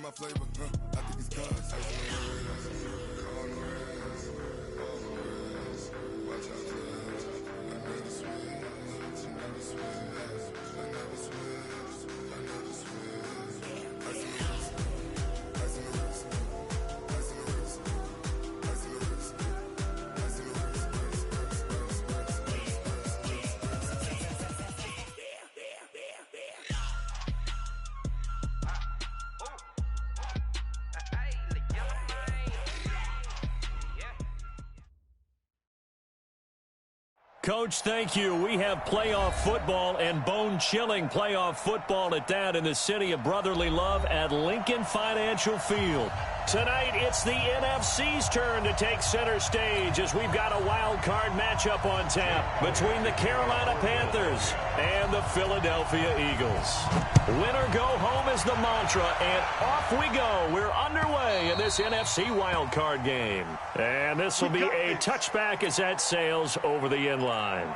my flavor, I think it's cause. Watch out, I never switch, I never switch, I never switch, I never switch. I see the risk, I see the risk, I see the risk, I see the risk, I see the risk. Coach, thank you. We have playoff football and bone-chilling playoff football at that in the city of brotherly love at Lincoln Financial Field. Tonight, it's the NFC's turn to take center stage as we've got a wild card matchup on tap between the Carolina Panthers and the Philadelphia Eagles. Winner go home is the mantra, and off we go. We're underway in this NFC wild card game. And this will be a touchback as that sails over the end line.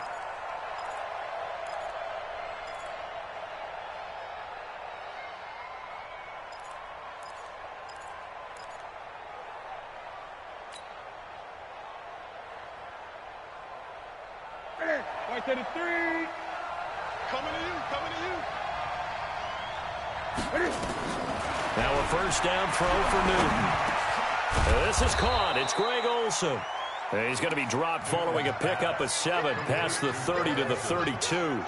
Right to the 3. Coming to you, coming to you. Now a first down throw for Newton. This is caught. It's Greg Olsen. He's going to be dropped following a pickup of 7 past the 30 to the 32.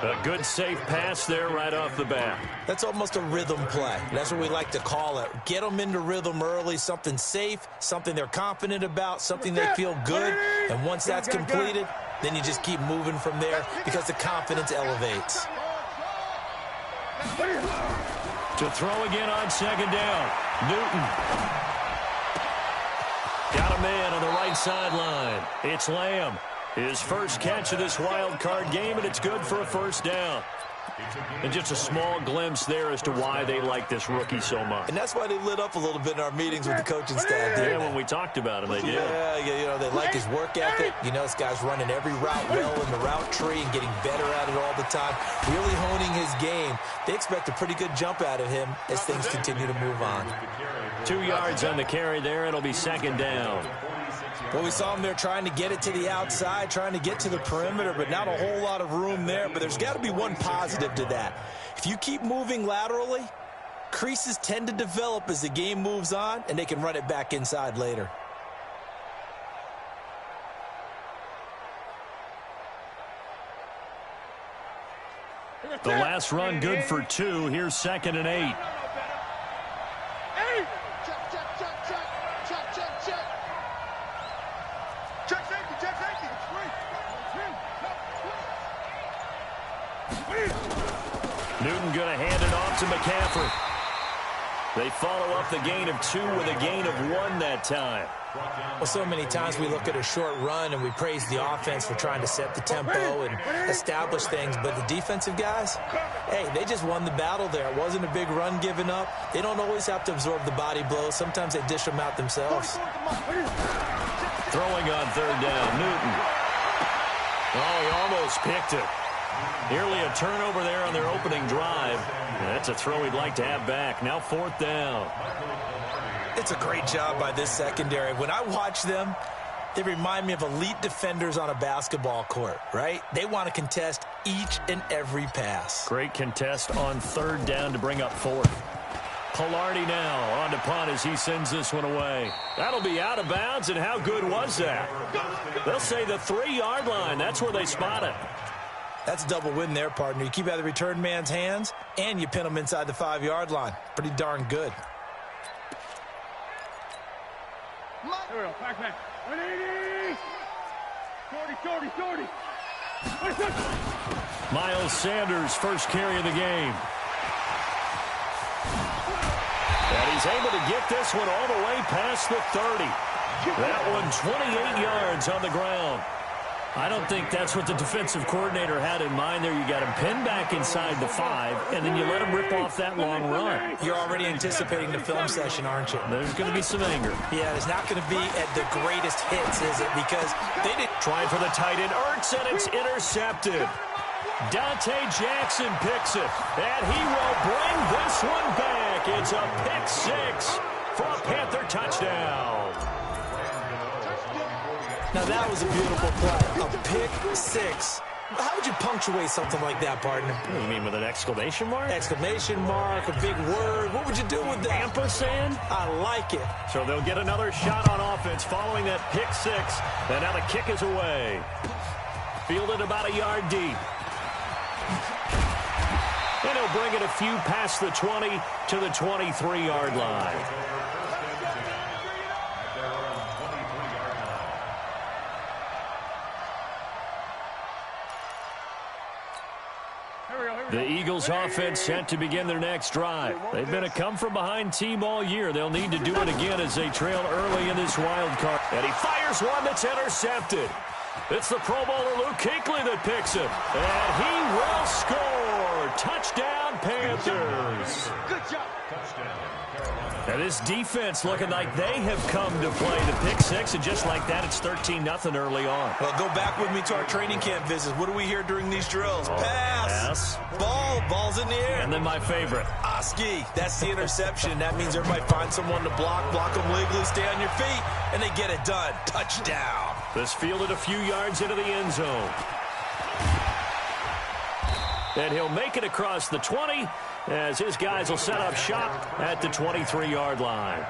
A good safe pass there right off the bat. That's almost a rhythm play. That's what we like to call it. Get them into rhythm early, something safe, something they're confident about, something they feel good. And once that's completed, then you just keep moving from there because the confidence elevates. To throw again on second down. Newton. Got a man on the right sideline. It's Lamb. His first catch of this wild card game, and it's good for a first down. And just a small glimpse there as to why they like this rookie so much. And that's why they lit up a little bit in our meetings with the coaching staff. Yeah, when we talked about him, they did. Yeah, you know, they like his work ethic. You know, this guy's running every route well in the route tree and getting better at it all the time. Really honing his game. They expect a pretty good jump out of him as things continue to move on. 2 yards on the carry there. It'll be second down. Well, we saw him there trying to get it to the outside, trying to get to the perimeter, but not a whole lot of room there. But there's got to be one positive to that. If you keep moving laterally, creases tend to develop as the game moves on, and they can run it back inside later. The last run good for 2. Here's 2nd and 8. Newton going to hand it off to McCaffrey. They follow up the gain of 2 with a gain of 1 that time. Well, so many times we look at a short run and we praise the offense for trying to set the tempo and establish things. But the defensive guys, hey, they just won the battle there. It wasn't a big run given up. They don't always have to absorb the body blows. Sometimes they dish them out themselves. Throwing on 3rd down, Newton. Oh, he almost picked it. Nearly a turnover there on their opening drive. That's a throw he'd like to have back. Now 4th down. It's a great job by this secondary. When I watch them, they remind me of elite defenders on a basketball court, right? They want to contest each and every pass. Great contest on 3rd down to bring up 4th. Pilardi now on to punt as he sends this one away. That'll be out of bounds, and how good was that? They'll say the 3-yard line. That's where they spot it. That's a double win there, partner. You keep out of the return man's hands, and you pin him inside the 5-yard line. Pretty darn good. Here we go, back. 180! 40. Miles Sanders, first carry of the game. And he's able to get this one all the way past the 30. That one 28 yards on the ground. I don't think that's what the defensive coordinator had in mind there. You got him pinned back inside the 5, and then you let him rip off that long run. You're already anticipating the film session, aren't you? There's going to be some anger. Yeah, it's not going to be at the greatest hits, is it? Because they didn't try for the tight end. Ertz, and it's intercepted. Dante Jackson picks it, and he will bring this one back. It's a pick six for a Panther touchdown. Now that was a beautiful play, a pick six. How would you punctuate something like that, partner? What do you mean, with an exclamation mark? Exclamation mark, a big word. What would you do with that? Ampersand? I like it. So they'll get another shot on offense following that pick six. And now the kick is away. Fielded about a yard deep. And he'll bring it a few past the 20 to the 23-yard line. The Eagles offense set to begin their next drive. They've been a come-from-behind team all year. They'll need to do it again as they trail early in this wild card. And he fires one that's intercepted. It's the Pro Bowler Luke Kuechly that picks it. And he will score. Touchdown, Panthers. Good job. And this defense looking like they have come to play the pick six, and just like that, it's 13-0 early on. Well, go back with me to our training camp visits. What do we hear during these drills? Pass. Ball. Ball's in the air. And then my favorite. Oski. That's the interception. That means everybody finds someone to block them legally, stay on your feet, and they get it done. Touchdown. This fielded a few yards into the end zone. And he'll make it across the 20 as his guys will set up shop at the 23-yard line.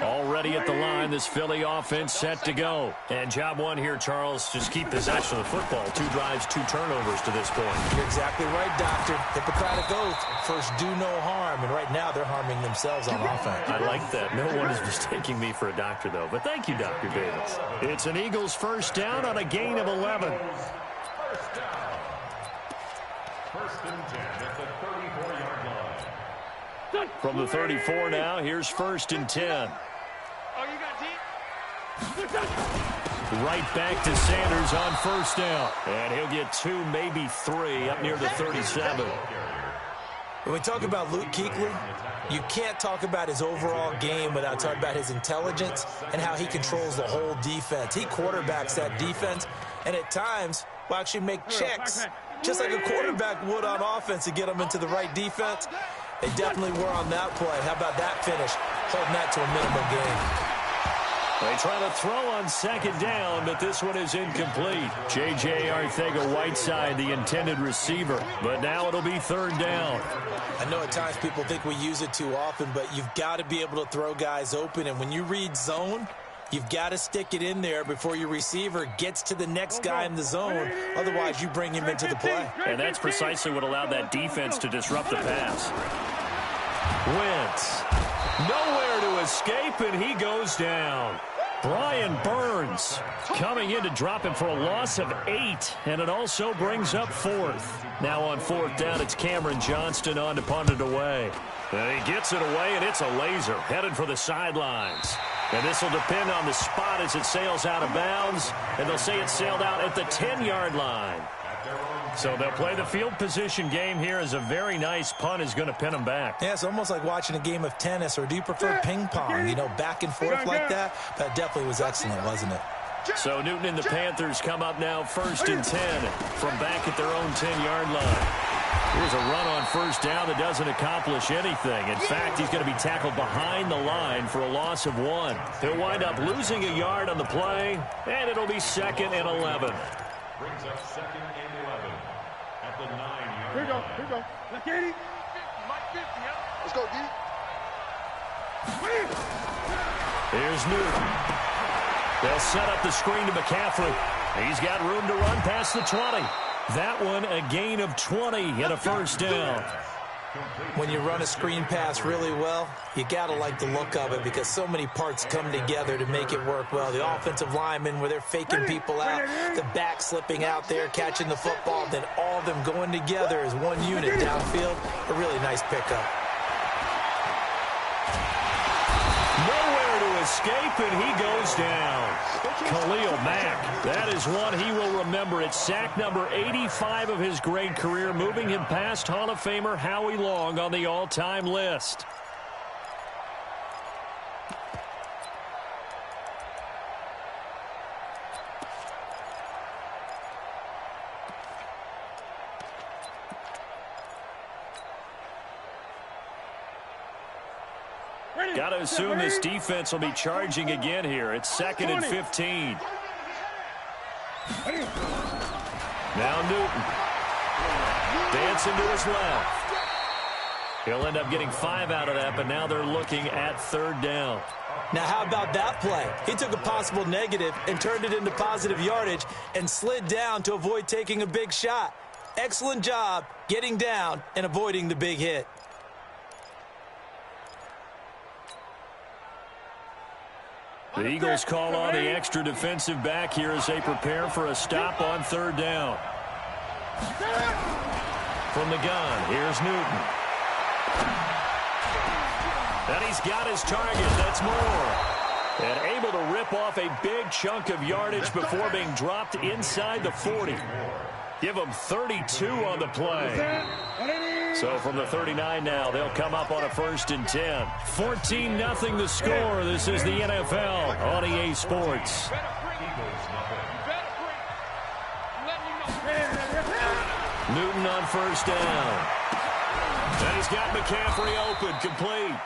Already at the line, this Philly offense set to go. And job one here, Charles, just keep possession of the football. 2 drives, 2 turnovers to this point. You're exactly right, Doctor. Hippocratic oath. First, do no harm. And right now, they're harming themselves on offense. I like that. No one is mistaking me for a doctor, though. But thank you, Dr. Davis. It's an Eagles first down on a gain of 11. First and 10 at the 34-yard line. From the 34 now, here's first and 10. Oh, you got deep? Right back to Sanders on first down. And he'll get 2, maybe 3, up near the 37. When we talk about Luke Kuechly, you can't talk about his overall game without talking about his intelligence and how he controls the whole defense. He quarterbacks that defense, and at times will actually make checks, just like a quarterback would on offense to get them into the right defense. They definitely were on that play. How about that finish? Holding that to a minimum gain. They try to throw on second down, but this one is incomplete. J.J. Arcega-Whiteside, the intended receiver, but now it'll be third down. I know at times people think we use it too often, but you've got to be able to throw guys open, and when you read zone, you've got to stick it in there before your receiver gets to the next guy in the zone. Otherwise, you bring him into the play. And that's precisely what allowed that defense to disrupt the pass. Wentz. Nowhere to escape, and he goes down. Brian Burns coming in to drop him for a loss of 8, and it also brings up fourth. Now on fourth down, it's Cameron Johnston on to punt it away. And he gets it away, and it's a laser headed for the sidelines. And this will depend on the spot as it sails out of bounds, and they'll say it sailed out at the 10-yard line. So they'll play the field position game here as a very nice punt is going to pin them back. Yeah, it's almost like watching a game of tennis, or do you prefer ping pong, you know, back and forth like that? That definitely was excellent, wasn't it? So Newton and the Panthers come up now first and 10 from back at their own 10-yard line. Here's a run on first down that doesn't accomplish anything. In fact, he's going to be tackled behind the line for a loss of 1. He'll wind up losing a yard on the play, and it'll be second and 11. Brings up second and 11 at the 9-yard Here we go. line. Here we go. Let's get it. Let's go, D. Here's Newton. They'll set up the screen to McCaffrey. He's got room to run past the 20. That one a gain of 20 and a first down. When you run a screen pass really well, you got to like the look of it because so many parts come together to make it work well. The offensive linemen where they're faking people out, the back slipping out there, catching the football, then all of them going together as one unit downfield. A really nice pickup. Nowhere to escape, and he goes down. Khalil Mack, that is one he will remember. It's sack number 85 of his great career, moving him past Hall of Famer Howie Long on the all-time list. Got to assume this defense will be charging again here. It's 2nd and 15. Now Newton. Dancing to his left. He'll end up getting 5 out of that, but now they're looking at 3rd down. Now, how about that play? He took a possible negative and turned it into positive yardage and slid down to avoid taking a big shot. Excellent job getting down and avoiding the big hit. The Eagles call on the extra defensive back here as they prepare for a stop on 3rd down. From the gun, here's Newton. And he's got his target. That's Moore. And able to rip off a big chunk of yardage before being dropped inside the 40. Give them 32 on the play. So from the 39 now, they'll come up on a 1st and 10. 14-0 the score. This is the NFL on EA Sports. Newton on 1st down. And he's got McCaffrey open, complete.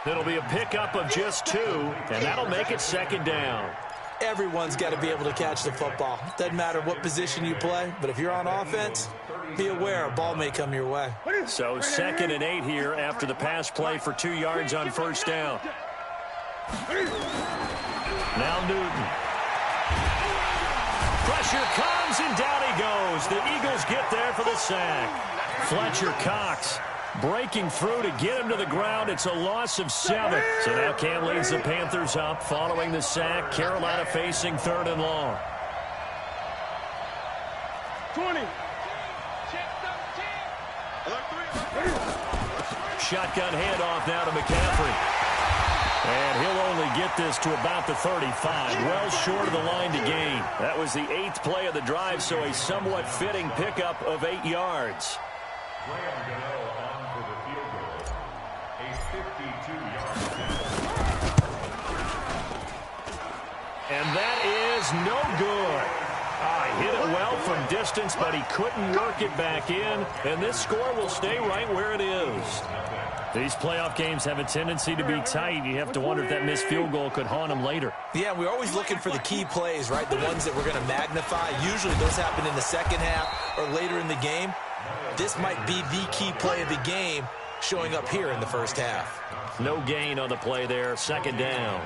It'll be a pickup of just 2, and that'll make it 2nd down. Everyone's got to be able to catch the football. Doesn't matter what position you play, but if you're on offense, be aware a ball may come your way. So 2nd and 8 here after the pass play for 2 yards on 1st down. Now Newton. Pressure comes, and down he goes. The Eagles get there for the sack. Fletcher Cox breaking through to get him to the ground. It's a loss of 7. So now Cam leads the Panthers up following the sack. Carolina facing 3rd and long. 20. Shotgun handoff now to McCaffrey. And he'll only get this to about the 35. Well short of the line to gain. That was the 8th play of the drive, so a somewhat fitting pickup of 8 yards. And that is no good. Hit it well from distance, but he couldn't work it back in. And this score will stay right where it is. These playoff games have a tendency to be tight. You have to wonder if that missed field goal could haunt them later. Yeah, we're always looking for the key plays, right? The ones that we're going to magnify. Usually those happen in the 2nd half or later in the game. This might be the key play of the game showing up here in the 1st half. No gain on the play there. 2nd down.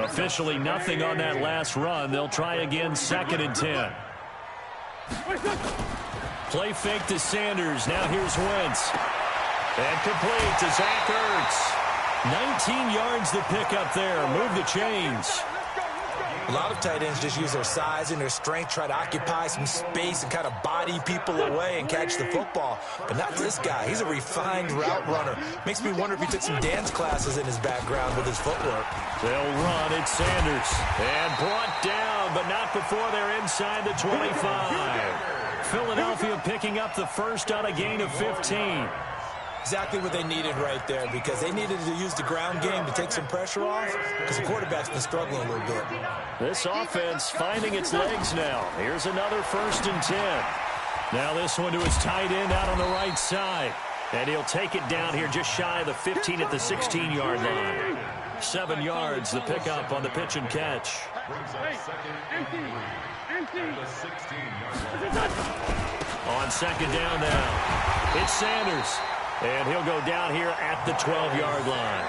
Officially nothing on that last run. They'll try again 2nd and 10. Play fake to Sanders. Now here's Wentz. And complete to Zach Ertz. 19 yards to pick up there. Move the chains. A lot of tight ends just use their size and their strength, try to occupy some space and kind of body people away and catch the football. But not this guy. He's a refined route runner. Makes me wonder if he took some dance classes in his background with his footwork. They'll run. It's Sanders. And brought down, but not before they're inside the 25. Philadelphia picking up the first on a gain of 15. Exactly what they needed right there, because they needed to use the ground game to take some pressure off, because the quarterback's been struggling a little bit. This offense finding its legs now. Here's another 1st and 10. Now this one to his tight end out on the right side. And he'll take it down here just shy of the 15 at the 16-yard line. 7 yards, the pickup on the pitch and catch. On 2nd down now, it's Sanders. And he'll go down here at the 12-yard line.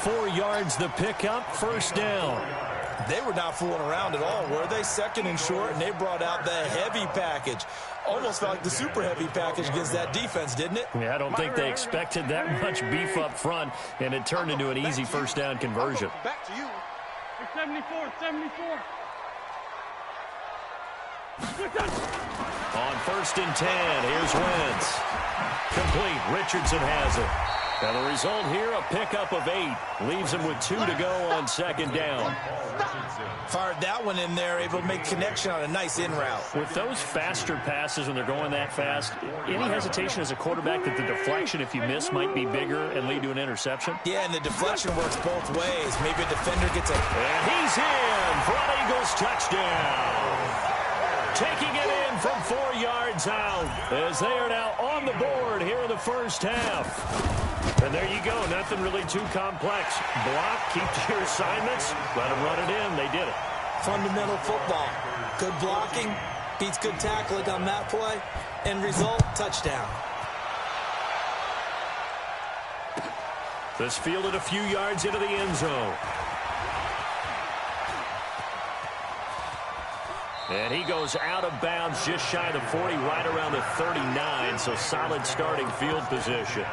4 yards the pickup, 1st down. They were not fooling around at all, were they? 2nd and short, and they brought out the heavy package. Almost felt like the super heavy package against that defense, didn't it? Yeah, I don't think they expected that much beef up front, and it turned into an easy 1st down conversion. Back to you. 74, 74. On 1st and 10, here's Wentz. Complete. Richardson has it. And the result here, a pickup of 8. Leaves him with 2 to go on 2nd down. Fired that one in there, able to make connection on a nice in route. With those faster passes when they're going that fast, any hesitation as a quarterback that the deflection, if you miss, might be bigger and lead to an interception? Yeah, and the deflection works both ways. Maybe a defender gets a... And he's in for an Eagles touchdown. Taking it in from 4 yards out as they are now on the board here in the first half. And there you go. Nothing really too complex. Block, keep to your assignments, let them run it in. They did it. Fundamental football. Good blocking beats good tackling on that play. End result, touchdown. This fielded a few yards into the end zone. And he goes out of bounds just shy of the 40, right around the 39, so solid starting field position.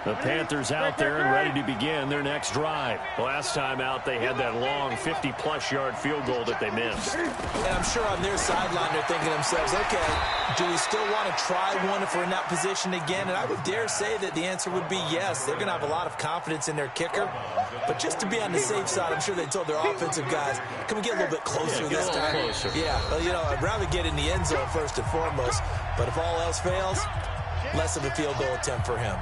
The Panthers out there and ready to begin their next drive. Last time out, they had that long 50-plus yard field goal that they missed. And I'm sure on their sideline they're thinking to themselves, okay, do we still want to try one if we're in that position again? And I would dare say that the answer would be yes. They're going to have a lot of confidence in their kicker. But just to be on the safe side, I'm sure they told their offensive guys, can we get a little bit closer this time? Yeah, well, you know, I'd rather get in the end zone first and foremost. But if all else fails, less of a field goal attempt for him.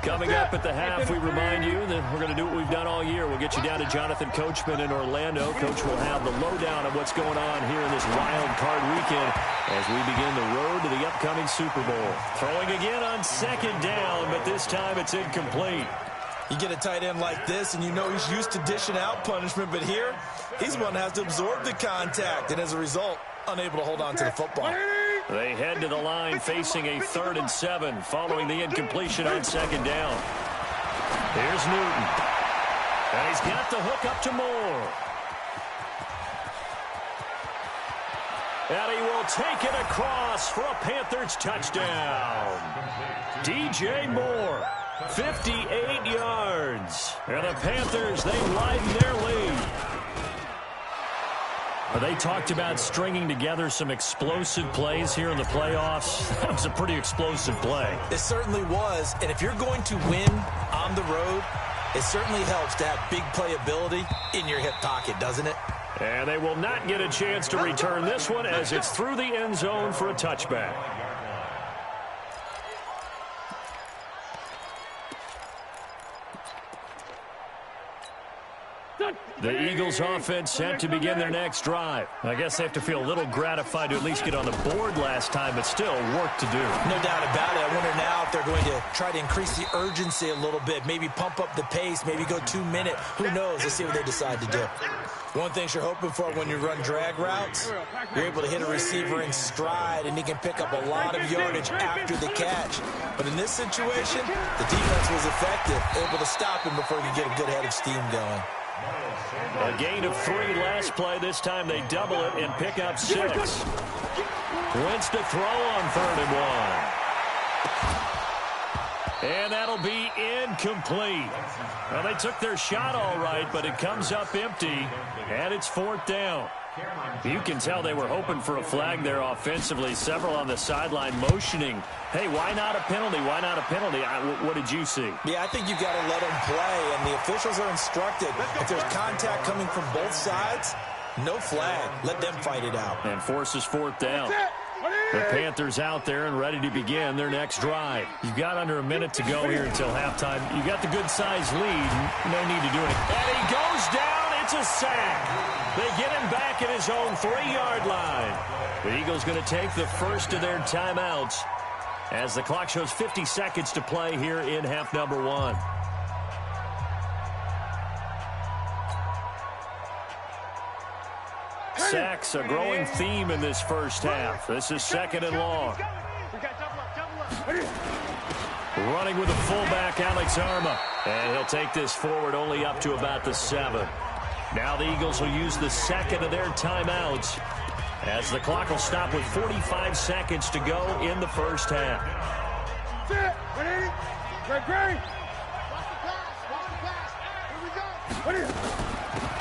Coming up at the half, we remind you that we're going to do what we've done all year. We'll get you down to Jonathan Coachman in Orlando. Coach will have the lowdown of what's going on here in this wild card weekend as we begin the road to the upcoming Super Bowl. Throwing again on second down, but this time it's incomplete. You get a tight end like this, and you know he's used to dishing out punishment, but here, he's one that has to absorb the contact, and as a result, unable to hold on to the football. They head to the line facing a 3rd and 7 following the incompletion on second down. Here's Newton. And he's got the hook up to Moore. And he will take it across for a Panthers touchdown. DJ Moore, 58 yards. And the Panthers, they widen their lead. They talked about stringing together some explosive plays here in the playoffs. That was a pretty explosive play. It certainly was, and if you're going to win on the road, it certainly helps to have big playability in your hip pocket, doesn't it? And they will not get a chance to return this one as it's through the end zone for a touchback. The Eagles offense set to begin their next drive. I guess they have to feel a little gratified to at least get on the board last time, but still work to do. No doubt about it. I wonder now if they're going to try to increase the urgency a little bit, maybe pump up the pace, maybe go 2-minute. Who knows? Let's see what they decide to do. One thing you're hoping for when you run drag routes, you're able to hit a receiver in stride, and he can pick up a lot of yardage after the catch. But in this situation, the defense was effective, able to stop him before he could get a good head of steam going. A gain of 3 last play. This time they double it and pick up 6. Wentz to throw on 3rd and 1. And that'll be incomplete. Well, they took their shot all right, but it comes up empty, and it's 4th down. You can tell they were hoping for a flag there offensively. Several on the sideline motioning, hey, why not a penalty? Why not a penalty? What did you see? Yeah, I think you've got to let them play, and the officials are instructed. If there's contact coming from both sides, no flag. Let them fight it out. And forces 4th down. The Panthers out there and ready to begin their next drive. You've got under a minute to go here until halftime. You got the good-sized lead. No need to do anything. And he goes down. It's a sack. They get him back at his own 3-yard line. The Eagles going to take the first of their timeouts as the clock shows 50 seconds to play here in half number 1. Sacks, a growing theme in this first half. This is 2nd and long. Running with the fullback, Alex Arma. And he'll take this forward only up to about the 7. Now the Eagles will use the 2nd of their timeouts as the clock will stop with 45 seconds to go in the first half.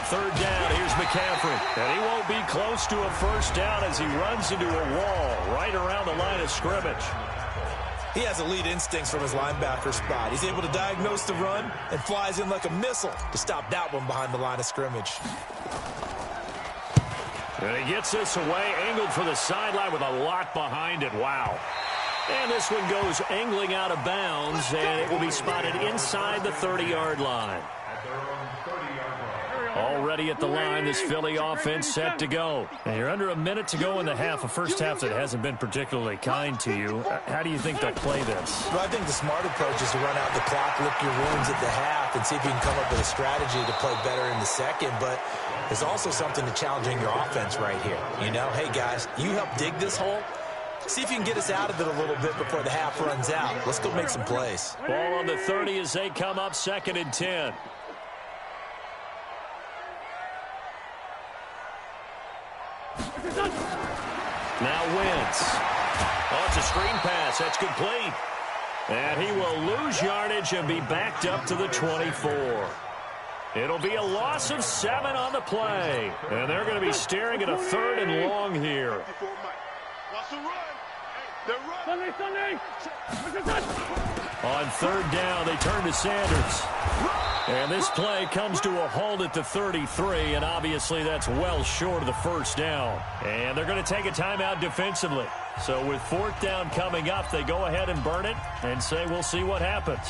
Third down, here's McCaffrey. And he won't be close to a first down as he runs into a wall right around the line of scrimmage. He has elite instincts from his linebacker spot. He's able to diagnose the run and flies in like a missile to stop that one behind the line of scrimmage. And he gets this away, angled for the sideline with a lot behind it. Wow. And this one goes angling out of bounds, and it will be spotted inside the 30-yard line. Already ready at the line. This Philly offense set to go. And you're under a minute to go in the half, a first half that hasn't been particularly kind to you. How do you think they'll play this? Well, I think the smart approach is to run out the clock, lick your wounds at the half, and see if you can come up with a strategy to play better in the second. But there's also something to challenging your offense right here. You know, hey, guys, you help dig this hole. See if you can get us out of it a little bit before the half runs out. Let's go make some plays. Ball on the 30 as they come up 2nd and 10. Now Wentz. Oh, it's a screen pass. That's complete. And he will lose yardage and be backed up to the 24. It'll be a loss of 7 on the play. And they're going to be staring at a 3rd and long here. On 3rd down, they turn to Sanders. And this play comes to a halt at the 33, and obviously that's well short of the first down. And they're going to take a timeout defensively. So with 4th down coming up, they go ahead and burn it and say we'll see what happens.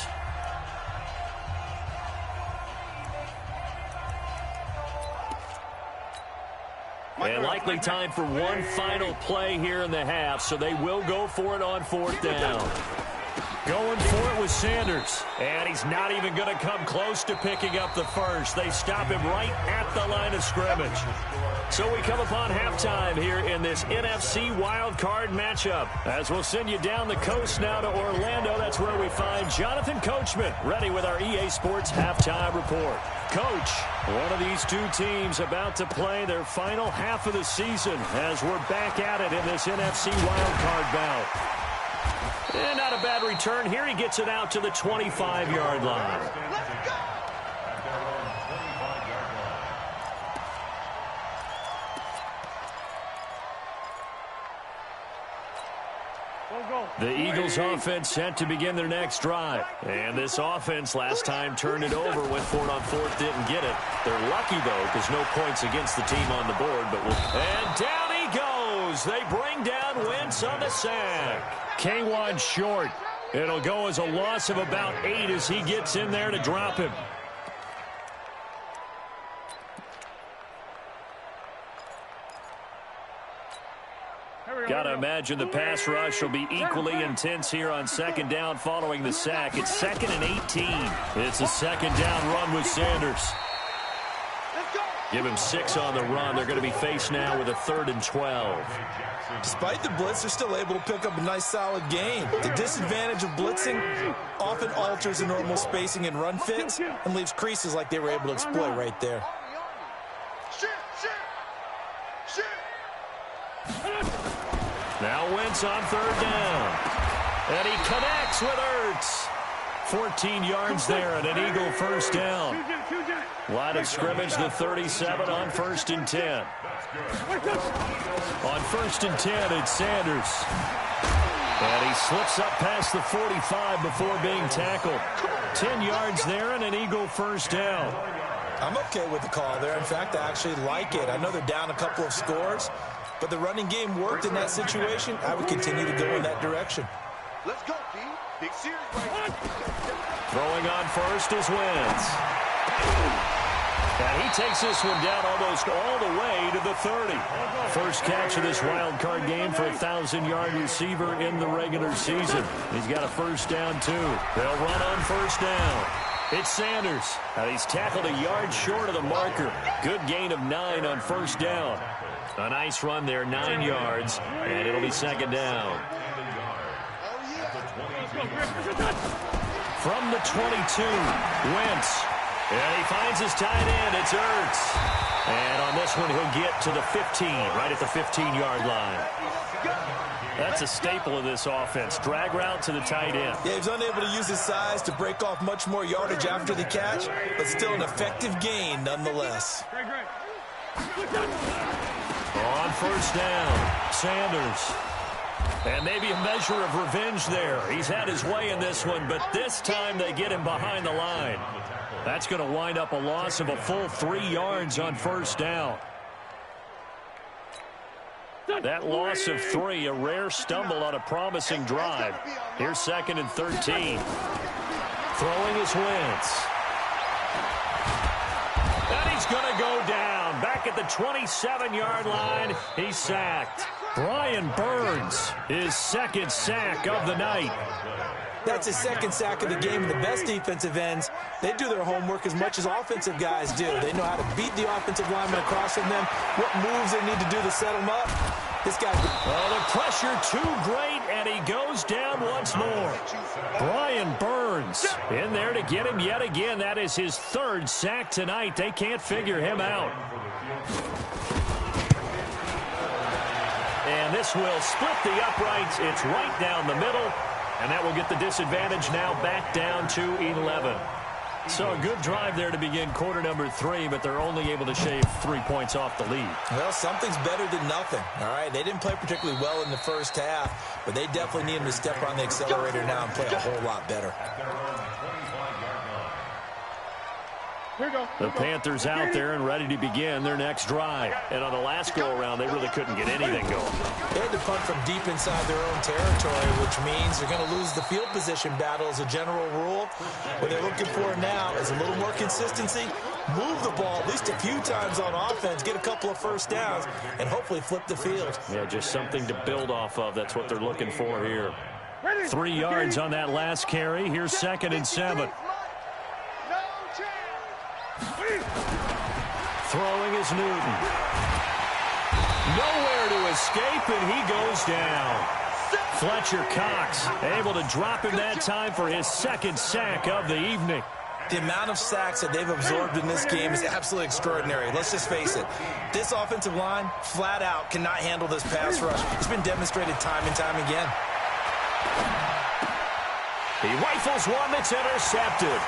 And likely time for one final play here in the half, so they will go for it on 4th down. Going for it with Sanders, and he's not even going to come close to picking up the first. They stop him right at the line of scrimmage. So we come upon halftime here in this NFC wildcard matchup. As we'll send you down the coast now to Orlando, that's where we find Jonathan Coachman ready with our EA Sports halftime report. Coach, one of these two teams about to play their final half of the season as we're back at it in this NFC wildcard bout. And not a bad return here. He gets it out to the 25-yard line. Let's go! The Eagles offense set to begin their next drive. And this offense last time turned it over, went for it on 4th, didn't get it. They're lucky, though, because no points against the team on the board. And down he goes. They bring down Wentz on the sack. K1 short. It'll go as a loss of about 8 as he gets in there to drop him. Got to imagine the pass rush will be equally intense here on 2nd down following the sack. It's 2nd and 18. It's a 2nd down run with Sanders. Give him 6 on the run. They're going to be faced now with a 3rd and 12. Despite the blitz, they're still able to pick up a nice, solid gain. The disadvantage of blitzing often alters the normal spacing and run fits and leaves creases like they were able to exploit right there. Now Wentz on 3rd down. And he connects with Ertz. 14 yards there and an Eagle first down. Line of scrimmage, the 37 on 1st and 10. On 1st and 10, it's Sanders. And he slips up past the 45 before being tackled. 10 yards there and an Eagle first down. I'm okay with the call there. In fact, I actually like it. I know they're down a couple of scores, but the running game worked in that situation. I would continue to go in that direction. Let's go, D. Big series right here. Throwing on first is Wentz. And he takes this one down almost all the way to the 30. First catch of this wild card game for a 1,000-yard receiver in the regular season. He's got a first down, too. They'll run on first down. It's Sanders. And he's tackled a yard short of the marker. Good gain of 9 on first down. A nice run there, 9 yards, and it'll be 2nd down. From the 22, Wentz. And he finds his tight end. It's Ertz. And on this one, he'll get to the 15, right at the 15-yard line. That's a staple of this offense. Drag route to the tight end. Yeah, he's unable to use his size to break off much more yardage after the catch, but still an effective gain nonetheless. On first down, Sanders. And maybe a measure of revenge there. He's had his way in this one, but this time they get him behind the line. That's going to wind up a loss of a full 3 yards on first down. That loss of 3, a rare stumble on a promising drive. Here's 2nd and 13. Throwing is Wentz. And he's going to go down. Back at the 27-yard line, he's sacked. Brian Burns, his second sack of the night. That's his second sack of the game. And the best defensive ends, they do their homework as much as offensive guys do. They know how to beat the offensive lineman across from them, what moves they need to do to set them up. This guy... Oh, the pressure too great, and he goes down once more. Brian Burns in there to get him yet again. That is his third sack tonight. They can't figure him out. And this will split the uprights. It's right down the middle, and that will get the disadvantage now back down to 11. So a good drive there to begin quarter number 3, but they're only able to shave 3 points off the lead. Well, something's better than nothing, all right? They didn't play particularly well in the first half, but they definitely need them to step on the accelerator now and play a whole lot better. The Panthers out there and ready to begin their next drive. And on the last go-around, they really couldn't get anything going. They had to punt from deep inside their own territory, which means they're going to lose the field position battle as a general rule. What they're looking for now is a little more consistency, move the ball at least a few times on offense, get a couple of first downs, and hopefully flip the field. Yeah, just something to build off of. That's what they're looking for here. 3 yards on that last carry. Here's 2nd and 7. Throwing is Newton. Nowhere to escape, and he goes down. Fletcher Cox able to drop him that time for his second sack of the evening. The amount of sacks that they've absorbed in this game is absolutely extraordinary. Let's just face it. This offensive line, flat out, cannot handle this pass rush. It's been demonstrated time and time again. He rifles one that's intercepted.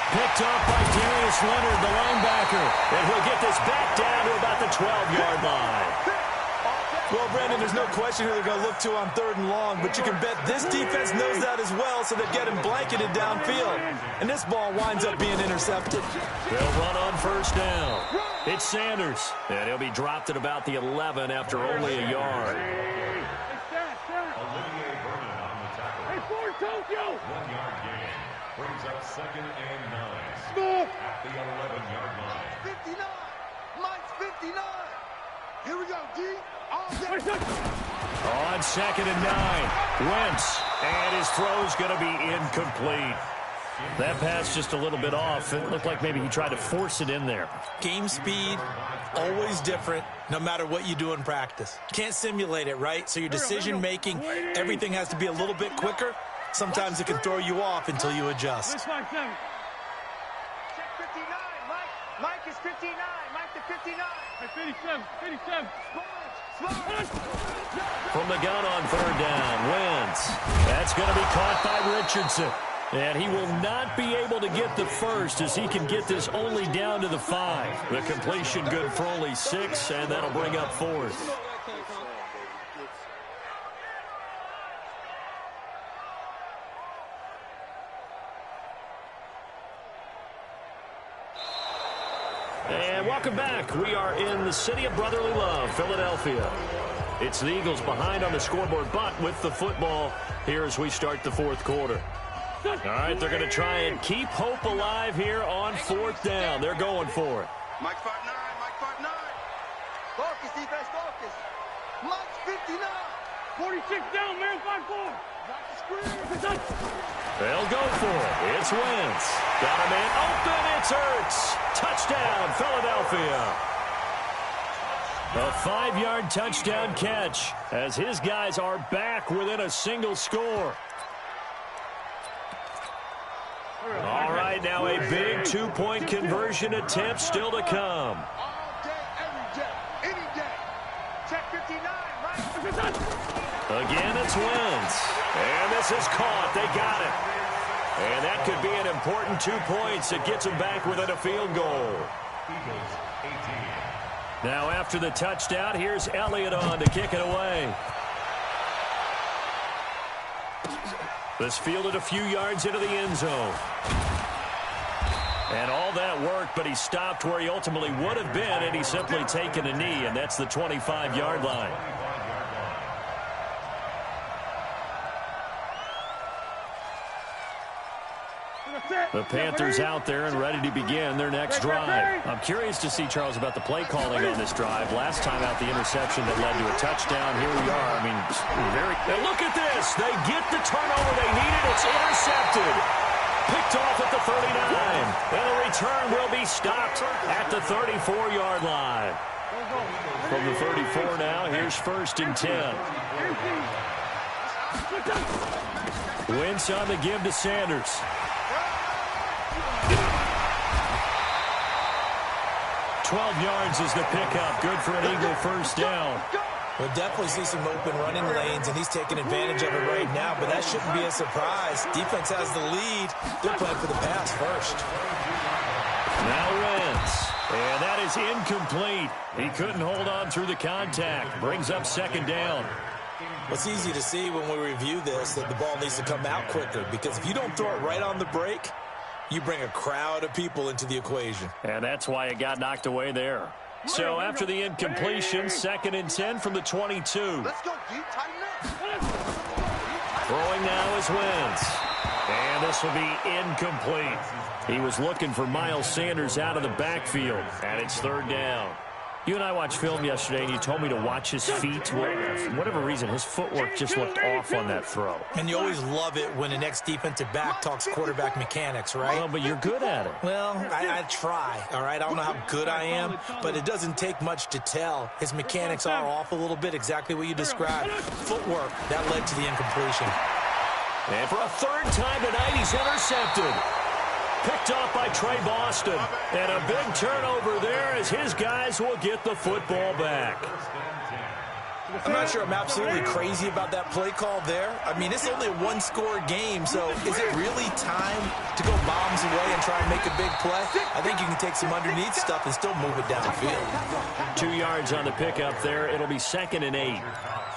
Picked up by Darius Leonard, the linebacker. And he'll get this back down to about the 12-yard line. Well, Brandon, there's no question who they're going to look to on 3rd and long, but you can bet this defense knows that as well, so they're getting blanketed downfield. And this ball winds up being intercepted. They'll run on 1st down. It's Sanders, and he'll be dropped at about the 11 after only a yard. Hey, Ford, Tokyo! 1-yard gain. Brings up 2nd and 9. At the 11-yard line. 59. Mike's 59. Here we go, D. All day. On 2nd and 9, Wentz, and his throw's going to be incomplete. That pass just a little bit off. It looked like maybe he tried to force it in there. Game speed, always different, no matter what you do in practice. Can't simulate it, right? So your decision-making, everything has to be a little bit quicker. Sometimes it can throw you off until you adjust. Check 59. Mike is 59. Mike to 59. Hey, 57. From the gun on 3rd down, Wentz. That's going to be caught by Richardson. And he will not be able to get the first as he can get this only down to the 5. The completion good for only 6, and that'll bring up 4th. And welcome back. We are in the city of brotherly love, Philadelphia. It's the Eagles behind on the scoreboard, but with the football here as we start the 4th quarter. All right, they're going to try and keep hope alive here on 4th down. They're going for it. Mike 5'9", Mike 5'9". Focus, defense, focus. Mike's 59. 46 down, man, 5-4. They'll go for it. It's Wentz. Got a man open. It's Ertz. Touchdown, Philadelphia. A 5-yard touchdown catch as his guys are back within a single score. All right, now a big 2-point conversion attempt still to come. All day, every day, any day. Check 59. Mike. Again, it's Wentz. And this is caught. They got it. And that could be an important 2 points. It gets them back within a field goal. Eagles 18. Now after the touchdown, here's Elliott on to kick it away. This fielded a few yards into the end zone. And all that worked, but he stopped where he ultimately would have been, and he's simply taken a knee, and that's the 25-yard line. That's The Panthers out there and ready to begin their next drive. I'm curious to see, Charles, about the play calling on this drive. Last time out, the interception that led to a touchdown. Here we are. I mean, and look at this. They get the turnover they needed. It's intercepted. Picked off at the 39. And the return will be stopped at the 34-yard line. From the 34 now, here's 1st and 10. Wentz on the give to Sanders. 12 yards is the pickup. Good for an Eagle first down. We'll definitely see some open running lanes, and he's taking advantage of it right now, but that shouldn't be a surprise. Defense has the lead. They're playing for the pass first. Now Wentz. And that is incomplete. He couldn't hold on through the contact. Brings up 2nd down. It's easy to see when we review this that the ball needs to come out quicker, because if you don't throw it right on the break, you bring a crowd of people into the equation. And that's why it got knocked away there. So after the incompletion, 2nd and 10 from the 22. Let's go, dude. Tighten up. Throwing now is Wentz. And this will be incomplete. He was looking for Miles Sanders out of the backfield. And it's 3rd down. You and I watched film yesterday, and you told me to watch his feet. Well, for whatever reason, his footwork just looked off on that throw. And you always love it when the next defensive back talks quarterback mechanics, right? Well, but you're good at it. Well, I try, all right? I don't know how good I am, but it doesn't take much to tell. His mechanics are off a little bit, exactly what you described. Footwork, that led to the incompletion. And for a 3rd time tonight, he's intercepted. Picked off by Trey Boston. And a big turnover there as his guys will get the football back. I'm not sure I'm absolutely crazy about that play call there. I mean, it's only a 1-score game, so is it really time to go bombs away and try and make a big play? I think you can take some underneath stuff and still move it downfield. 2 yards on the pickup there. It'll be 2nd and 8.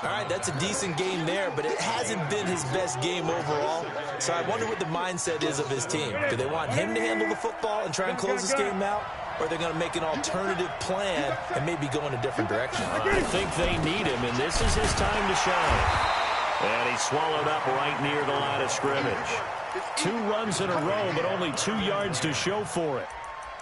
All right, that's a decent game there, but it hasn't been his best game overall. So I wonder what the mindset is of his team. Do they want him to handle the football and try and close this game out? Or are they going to make an alternative plan and maybe go in a different direction? I think they need him, and this is his time to shine. And he's swallowed up right near the line of scrimmage. 2 runs in a row, but only 2 yards to show for it.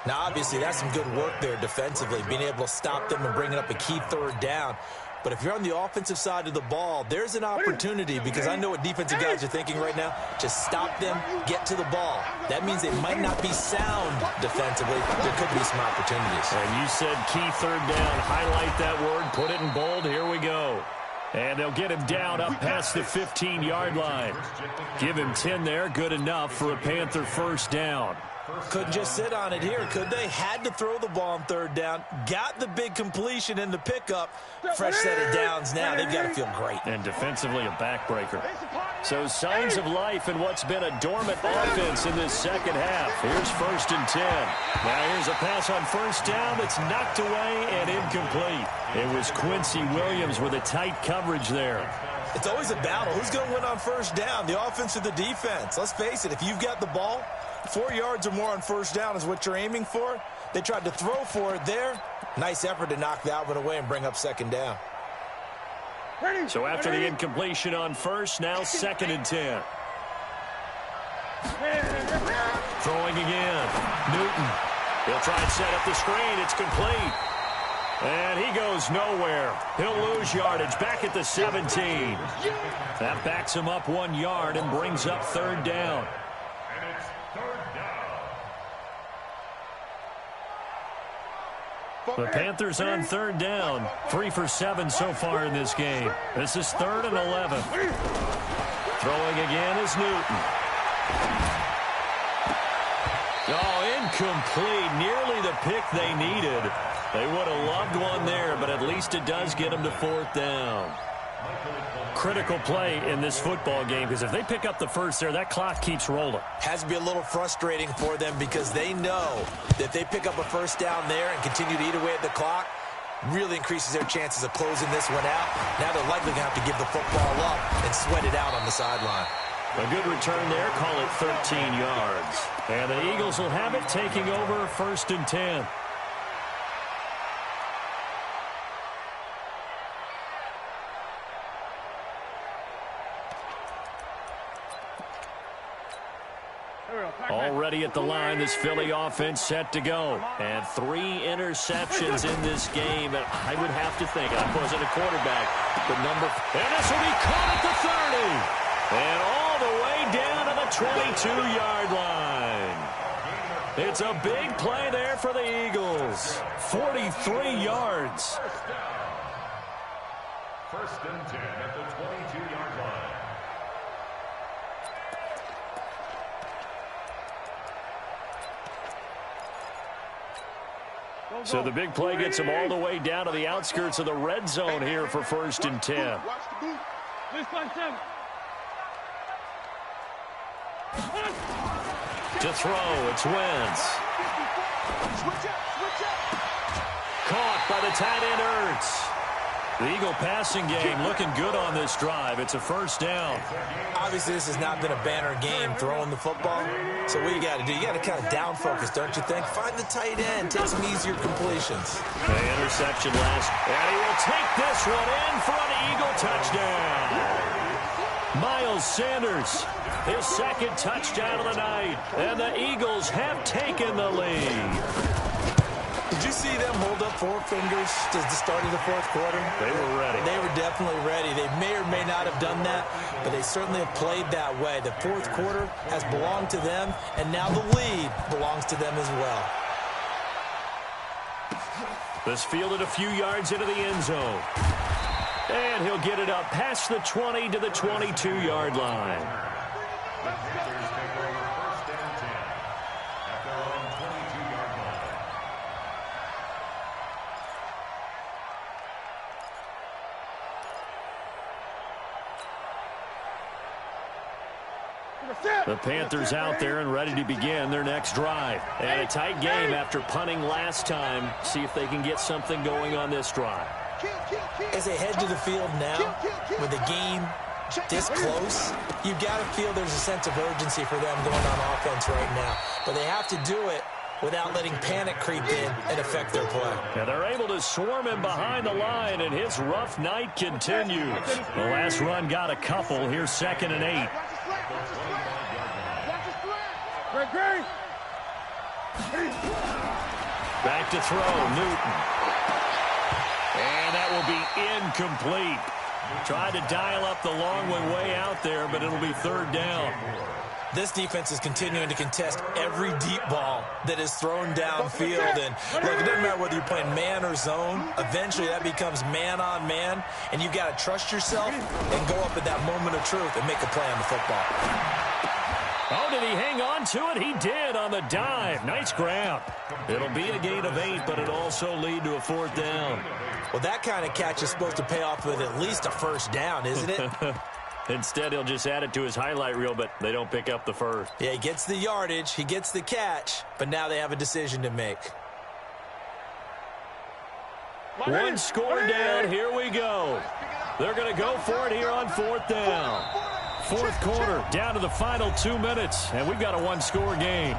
Now, obviously, that's some good work there defensively, being able to stop them and bringing up a key 3rd down. But if you're on the offensive side of the ball, there's an opportunity, because I know what defensive guys are thinking right now. Just stop them, get to the ball. That means they might not be sound defensively. There could be some opportunities. And you said key 3rd down. Highlight that word. Put it in bold. Here we go. And they'll get him down up past the 15-yard line. Give him 10 there. Good enough for a Panther first down. Couldn't just sit on it here, could they? Had to throw the ball on 3rd down. Got the big completion in the pickup. Fresh set of downs now. They've got to feel great. And defensively a backbreaker. So signs of life in what's been a dormant offense in this 2nd half. Here's 1st and 10. Now here's a pass on 1st down that's knocked away and incomplete. It was Quincy Williams with a tight coverage there. It's always a battle. Who's going to win on 1st down, the offense or the defense? Let's face it, if you've got the ball, 4 yards or more on 1st down is what you're aiming for. They tried to throw for it there. Nice effort to knock that one away and bring up 2nd down. So after the incompletion on 1st, now 2nd and 10. Throwing again. Newton. He'll try and set up the screen. It's complete. And he goes nowhere. He'll lose yardage back at the 17. That backs him up 1 yard and brings up 3rd down. The Panthers on 3rd down. 3 for 7 so far in this game. This is 3rd and 11. Throwing again is Newton. Oh, incomplete. Nearly the pick they needed. They would have loved one there, but at least it does get them to 4th down. Critical play in this football game, because if they pick up the first there, that clock keeps rolling. Has to be a little frustrating for them, because they know that if they pick up a 1st down there and continue to eat away at the clock, really increases their chances of closing this one out. Now they're likely going to have to give the football up and sweat it out on the sideline. A good return there, call it 13 yards. And the Eagles will have it, taking over 1st and 10. Already at the line, this Philly offense set to go. And 3 interceptions in this game. And I would have to think, I wasn't a quarterback, but and this will be caught at the 30. And all the way down to the 22-yard line. It's a big play there for the Eagles. 43 yards. First and 10 at the 22-yard line. So the big play gets him all the way down to the outskirts of the red zone here for first and 10. Watch the boot. To throw, it's Wentz. Caught by the tight end Ertz. The Eagle passing game looking good on this drive. It's a first down. Obviously, this has not been a banner game throwing the football. So what you got to do, you got to kind of down focus, don't you think? Find the tight end, take some easier completions. The interception last, and he will take this one in for an Eagle touchdown. Miles Sanders, his second touchdown of the night, and the Eagles have taken the lead. Did you see them hold up 4 fingers to the start of the fourth quarter? They were ready. They were definitely ready. They may or may not have done that, but they certainly have played that way. The fourth quarter has belonged to them, and now the lead belongs to them as well. This fielded a few yards into the end zone. And he'll get it up past the 20 to the 22-yard line. The Panthers take over first and 10 at their own 22-yard line. The Panthers out there and ready to begin their next drive. And a tight game after punting last time. See if they can get something going on this drive. As they head to the field now, with the game this close, you've got to feel there's a sense of urgency for them going on offense right now. But they have to do it without letting panic creep in and affect their play. And they're able to swarm him behind the line, and his rough night continues. The last run got a couple. Here's 2nd and 8. Back to throw, Newton. And that will be incomplete. Tried to dial up the long one way out there, but it'll be 3rd down. This defense is continuing to contest every deep ball that is thrown downfield. And look, it doesn't matter whether you're playing man or zone. Eventually, that becomes man on man. And you've got to trust yourself and go up at that moment of truth and make a play on the football. Oh, did he hang on to it? He did on the dive. Nice grab. It'll be a gain of 8, but it'll also lead to a 4th down. Well, that kind of catch is supposed to pay off with at least a first down, isn't it? Instead, he'll just add it to his highlight reel, but they don't pick up the first. Yeah, he gets the yardage, he gets the catch, but now they have a decision to make. One score down, here we go. They're going to go for it here on 4th down. 4th quarter, down to the final 2 minutes, and we've got a one-score game.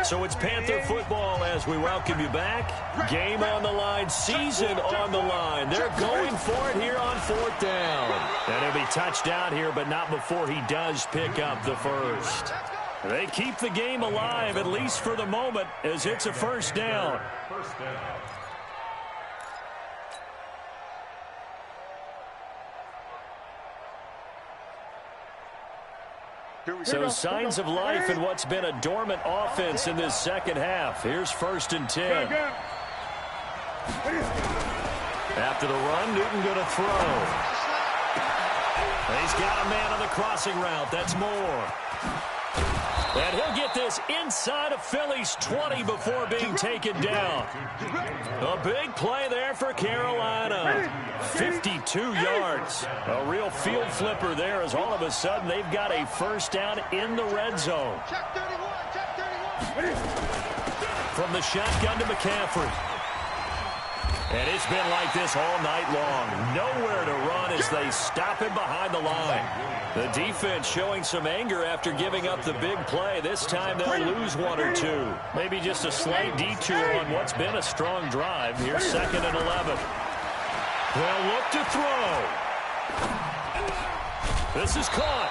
So it's Panther football as we welcome you back. Game on the line, season on the line. They're going for it here on 4th down. And he'll be touched out here, but not before he does pick up the first. They keep the game alive, at least for the moment, as it's a first down. First down. So signs of life in what's been a dormant offense in this second half. Here's 1st and 10. After the run, Newton going to throw. He's got a man on the crossing route. That's Moore. And he'll get this inside of Philly's 20 before being taken down. A big play there for Carolina. 52 yards. A real field flipper there as all of a sudden they've got a first down in the red zone. From the shotgun to McCaffrey. And it's been like this all night long. Nowhere to run as they stop him behind the line. The defense showing some anger after giving up the big play. This time they'll lose one or two. Maybe just a slight detour on what's been a strong drive. Here's 2nd and 11. They'll look to throw. This is caught.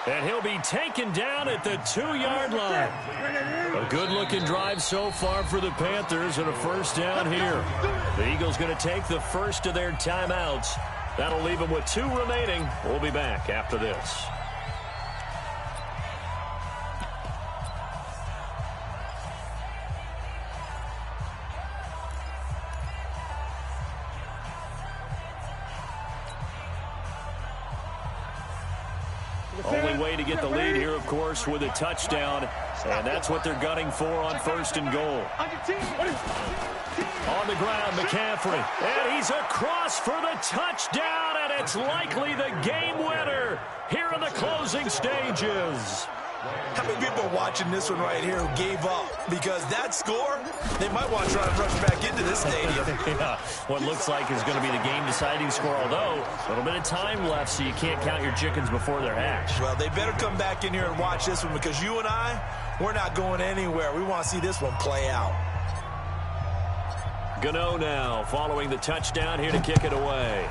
And he'll be taken down at the 2-yard line. A good-looking drive so far for the Panthers and a first down here. The Eagles going to take the first of their timeouts. That'll leave them with 2 remaining. We'll be back after this. Only way to get the lead here, of course, with a touchdown. And that's what they're gunning for on 1st and goal. On the ground, McCaffrey. And he's across for the touchdown, and it's likely the game winner here in the closing stages. How many people are watching this one right here who gave up? Because that score, they might want to try to rush back into this stadium. Yeah, what looks like is going to be the game-deciding score, although a little bit of time left, so you can't count your chickens before they're hatched. Well, they better come back in here and watch this one, because you and I, we're not going anywhere. We want to see this one play out. Gano now, following the touchdown, here to kick it away.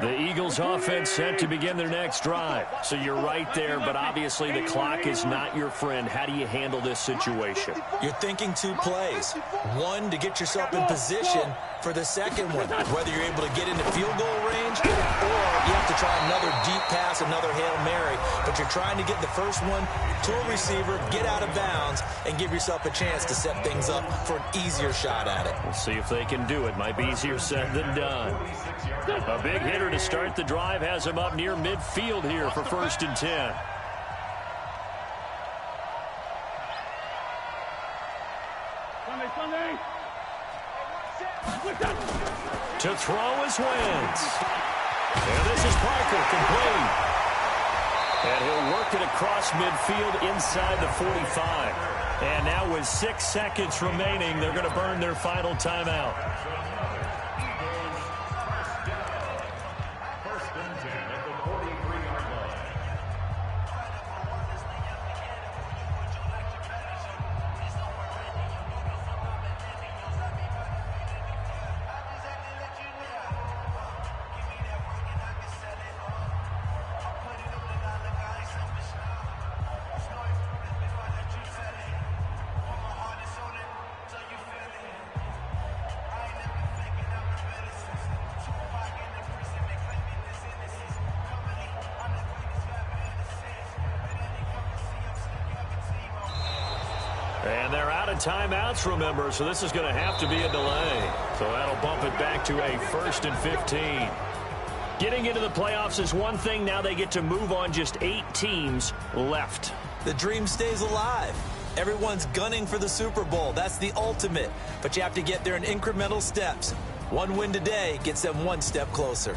The Eagles offense set to begin their next drive. So you're right there, but obviously the clock is not your friend. How do you handle this situation? You're thinking 2 plays. One, to get yourself in position for the second one, whether you're able to get into field goal range or you have to try another deep pass, another Hail Mary. But you're trying to get the first one to a receiver, get out of bounds, and give yourself a chance to set things up for an easier shot at it. We'll see if they can do it. Might be easier said than done. A big hitter to start the drive has him up near midfield here for 1st and 10. To throw is Wentz. And this is Parker, complete. And he'll work it across midfield inside the 45. And now with 6 seconds remaining, they're going to burn their final timeout. And they're out of timeouts, remember, so this is going to have to be a delay. So that'll bump it back to a 1st and 15. Getting into the playoffs is one thing. Now they get to move on. Just 8 teams left. The dream stays alive. Everyone's gunning for the Super Bowl. That's the ultimate. But you have to get there in incremental steps. One win today gets them 1 step closer.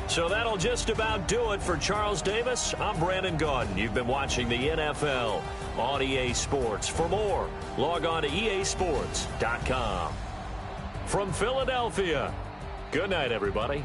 So that'll just about do it for Charles Davis. I'm Brandon Gaudin. You've been watching the NFL on EA Sports. For more, log on to easports.com. From Philadelphia, good night, everybody.